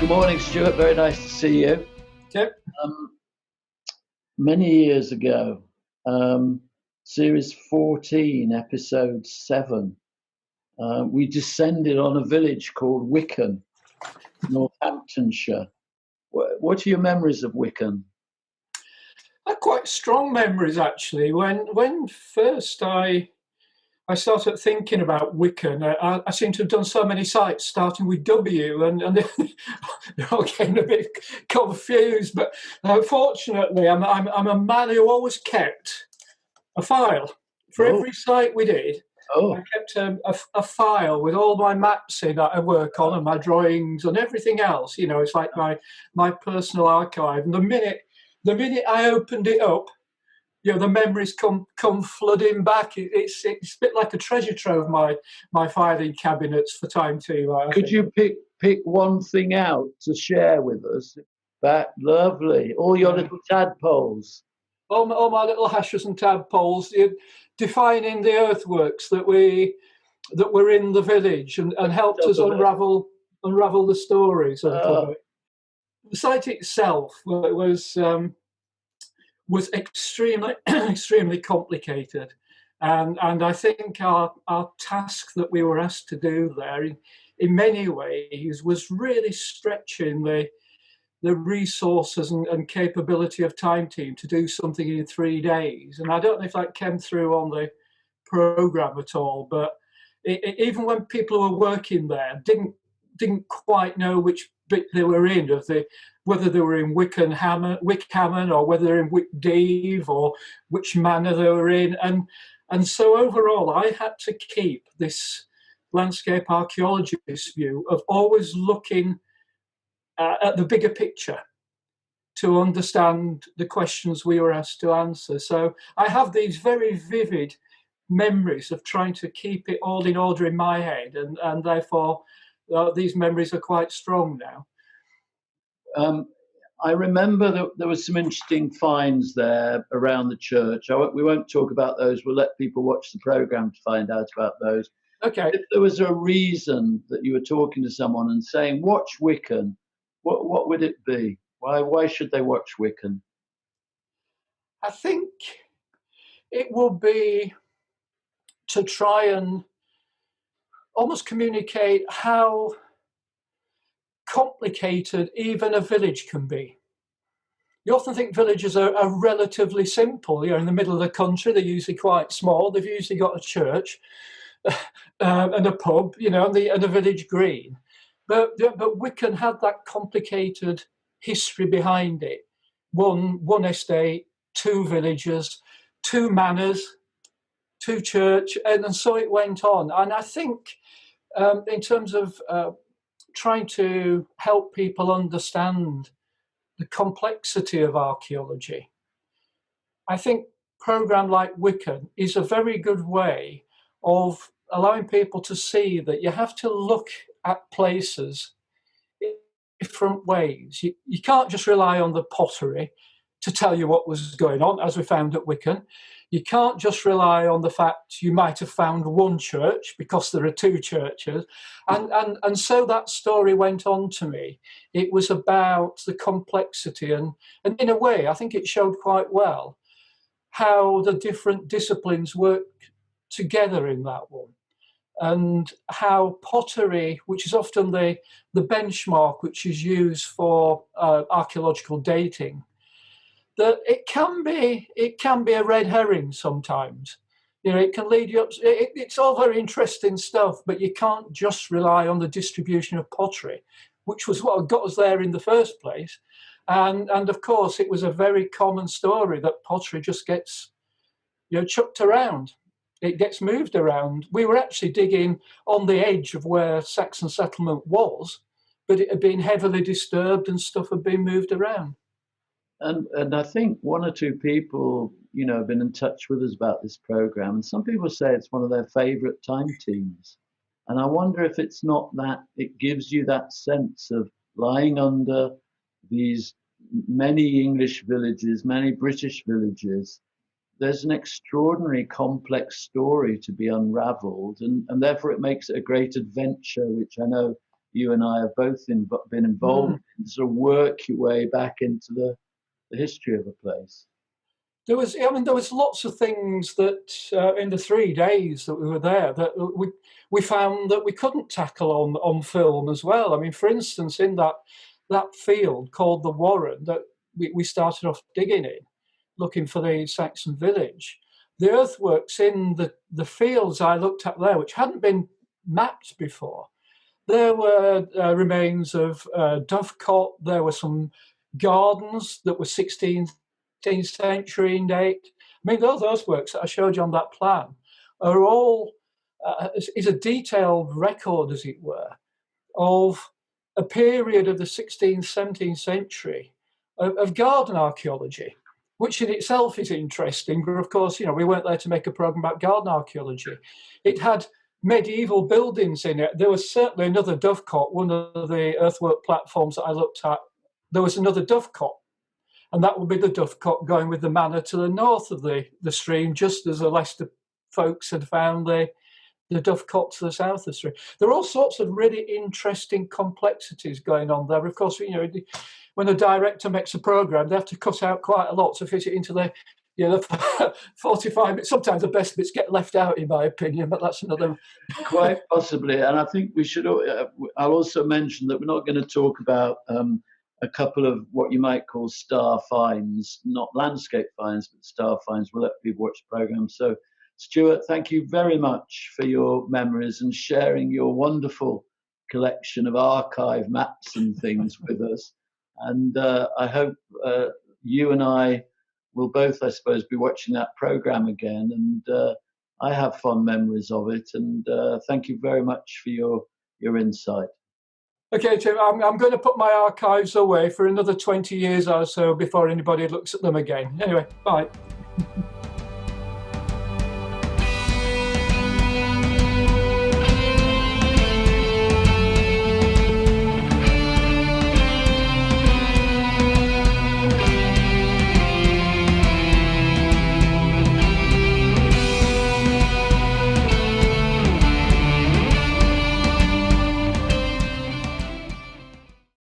Good morning, Stuart. Very nice to see you. Yep. Many years ago, series 14, episode 7, we descended on a village called Wicken, Northamptonshire. What are your memories of Wicken? I have quite strong memories, actually. When first I started thinking about Wicken, I seem to have done so many sites starting with W, and they're all getting a bit confused. But fortunately, I'm a man who always kept a file for every site we did. I kept a file with all my maps in that I work on and my drawings and everything else. You know, it's like my personal archive. And the minute I opened it up, you know, the memories come flooding back. It's a bit like a treasure trove, my filing cabinets for time too. Could you pick one thing out to share with us? That lovely, all your little tadpoles. All my little hashers and tadpoles, defining the earthworks that were in the village and helped us unravel the stories a little bit. The site itself was extremely extremely complicated, and I think our task that we were asked to do there in many ways was really stretching the resources and capability of Time Team to do something in 3 days. And I don't know if that came through on the programme at all, but even when people who were working there didn't quite know which bit they were in, whether they were in Wick Hamon, or whether they're in Wick Deeve, or which manor they were in. And so overall, I had to keep this landscape archaeologist view of always looking at the bigger picture to understand the questions we were asked to answer. So I have these very vivid memories of trying to keep it all in order in my head, and therefore these memories are quite strong now. I remember that there were some interesting finds there around the church. We won't talk about those. We'll let people watch the programme to find out about those. Okay. If there was a reason that you were talking to someone and saying, watch Wicken, what would it be? Why should they watch Wicken? I think it will be to try and almost communicate how complicated even a village can be. You often think villages are relatively simple. You're in the middle of the country, they're usually quite small, they've usually got a church and a pub, you know, and a village green. But Wicken had that complicated history behind it. One estate, 2 villages, 2 manors, 2 church, and so it went on. And I think in terms of trying to help people understand the complexity of archaeology, I think a programme like Wicken is a very good way of allowing people to see that you have to look at places in different ways. You can't just rely on the pottery to tell you what was going on, as we found at Wicken. You can't just rely on the fact you might have found one church because there are 2 churches. And so that story went on to me. It was about the complexity, and in a way, I think it showed quite well how the different disciplines work together in that one. And how pottery, which is often the benchmark which is used for archaeological dating, that it can be a red herring sometimes. You know, it can lead you up. It's all very interesting stuff, but you can't just rely on the distribution of pottery, which was what got us there in the first place. And of course, it was a very common story that pottery just gets, you know, chucked around. It gets moved around. We were actually digging on the edge of where Saxon settlement was, but it had been heavily disturbed and stuff had been moved around. And I think 1 or 2 people, you know, have been in touch with us about this programme, and some people say it's one of their favourite Time Teams. And I wonder if it's not that it gives you that sense of lying under these many English villages, many British villages. There's an extraordinary complex story to be unravelled, and therefore it makes it a great adventure, which I know you and I have both been involved in, to sort of work your way back into the history of a place. There was lots of things that in the 3 days that we were there that we found that we couldn't tackle on film as well. I mean, for instance, in that field called the Warren that we started off digging in, looking for the Saxon village, the earthworks in the fields I looked at there, which hadn't been mapped before, there were remains of dovecot. There were some gardens that were 16th century in date. I mean, those works that I showed you on that plan are all is a detailed record, as it were, of a period of the 16th, 17th century of garden archaeology, which in itself is interesting. But of course, we weren't there to make a program about garden archaeology. It had medieval buildings in it. There was certainly another dovecot, one of the earthwork platforms that I looked at. There was another dovecot, and that would be the dovecot going with the manor to the north of the stream, just as the Leicester folks had found the dovecot to the south of the stream. There are all sorts of really interesting complexities going on there. Of course, when a director makes a program, they have to cut out quite a lot to fit it into the 45 minutes. Sometimes the best bits get left out, in my opinion, but that's another. Quite possibly. And I think we should. I'll also mention that we're not going to talk about a couple of what you might call star finds, not landscape finds, but star finds. We'll let people watch the program. So, Stewart, thank you very much for your memories and sharing your wonderful collection of archive maps and things with us. And I hope you and I will both, I suppose, be watching that program again. And I have fond memories of it. And thank you very much for your insight. Okay, Tim, I'm going to put my archives away for another 20 years or so before anybody looks at them again. Anyway, bye.